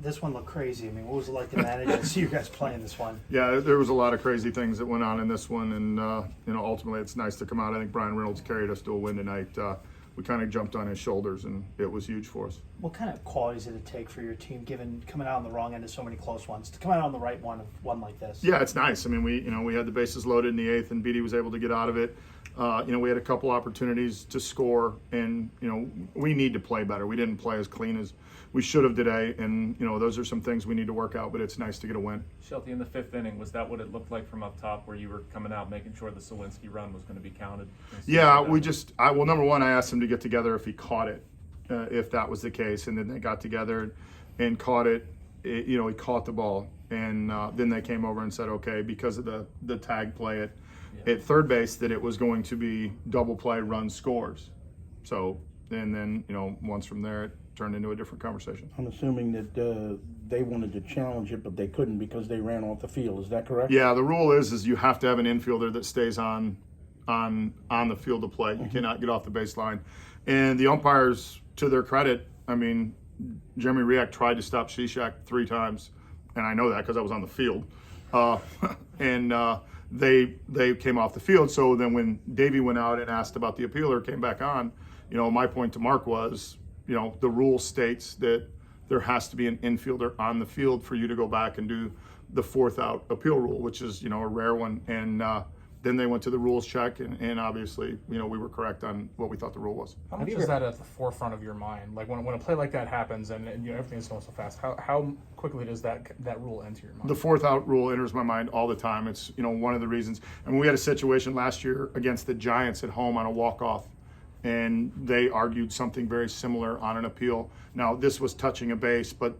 this one looked crazy. I mean, what was it like to manage and see you guys playing this one? Yeah, there was a lot of crazy things that went on in this one, and ultimately it's nice to come out. I think Bryan Reynolds carried us to a win tonight. We kind of jumped on his shoulders, and it was huge for us. What kind of qualities did it take for your team, given coming out on the wrong end of so many close ones, to come out on the right one like this? Yeah, it's nice. I mean, we had the bases loaded in the eighth, and Beatty was able to get out of it. We had a couple opportunities to score, and we need to play better. We didn't play as clean as we should have today, and those are some things we need to work out. But it's nice to get a win. Shelty, in the fifth inning, was that what it looked like from up top, where you were coming out making sure the Sawinski run was going to be counted? Yeah, well, number one, I asked him to get together if he caught it, if that was the case, and then they got together and caught it. He caught the ball, and then they came over and said, okay, because of the tag play at third base, that it was going to be double play, run, scores. So, and then once from there, it turned into a different conversation. I'm assuming that they wanted to challenge it, but they couldn't because they ran off the field. Is that correct? Yeah, the rule is you have to have an infielder that stays on the field of play. You cannot get off the baseline. And the umpires, to their credit, I mean, Jeremy Riak tried to stop Shishak 3 times, and I know that because I was on the field. They came off the field. So then when Davey went out and asked about the appealer, came back on, my point to Mark was, the rule states that there has to be an infielder on the field for you to go back and do the 4th out appeal rule, which is, a rare one. And then they went to the rules check, and obviously, we were correct on what we thought the rule was. How much is that at the forefront of your mind? Like when a play like that happens and everything is going so fast, how quickly does that rule enter your mind? The 4th out rule enters my mind all the time. It's one of the reasons. I mean, we had a situation last year against the Giants at home on a walk-off, and they argued something very similar on an appeal. Now, this was touching a base, but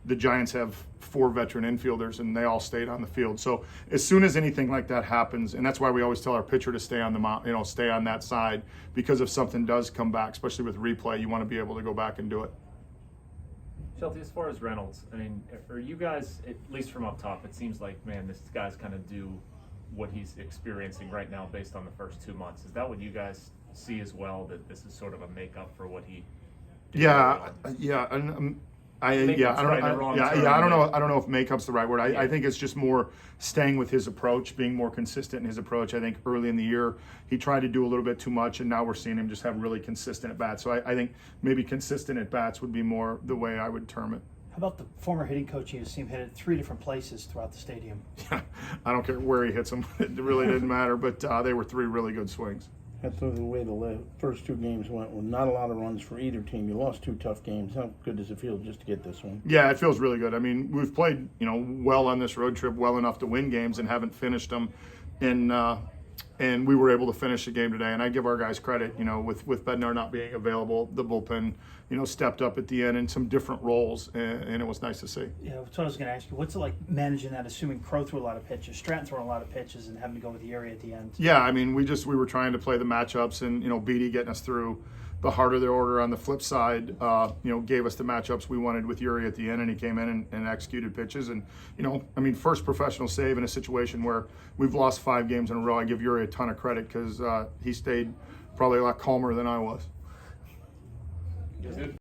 the Giants have 4 veteran infielders, and they all stayed on the field. So as soon as anything like that happens, and that's why we always tell our pitcher to stay on the stay on that side, because if something does come back, especially with replay, you want to be able to go back and do it. Shelty, as far as Reynolds, I mean, are you guys, at least from up top, it seems like, man, this guy's kind of due what he's experiencing right now based on the first 2 months. Is that what you guys see as well, that this is sort of a makeup for what he did? Yeah. I don't know if makeup's the right word. I think it's just more staying with his approach, being more consistent in his approach. I think early in the year he tried to do a little bit too much, and now we're seeing him just have really consistent at bats. So I think maybe consistent at bats would be more the way I would term it. How about the former hitting coach you see him hit at 3 different places throughout the stadium? I don't care where he hits them. It really didn't matter, but they were 3 really good swings. That's the way the first 2 games went, with not a lot of runs for either team. You lost 2 tough games. How good does it feel just to get this one? Yeah, it feels really good. I mean, we've played, well on this road trip, well enough to win games, and haven't finished them. And we were able to finish the game today. And I give our guys credit, with Bednar not being available, the bullpen, stepped up at the end in some different roles, and it was nice to see. Yeah, that's what I was going to ask you. What's it like managing that, assuming Crow threw a lot of pitches, Stratton threw a lot of pitches, and having to go with Yuri at the end? Yeah, I mean, we were trying to play the matchups, and, Beatty getting us through the heart of the order on the flip side, gave us the matchups we wanted with Yuri at the end, and he came in and executed pitches. And, first professional save in a situation where we've lost 5 games in a row. I give Yuri a ton of credit because he stayed probably a lot calmer than I was.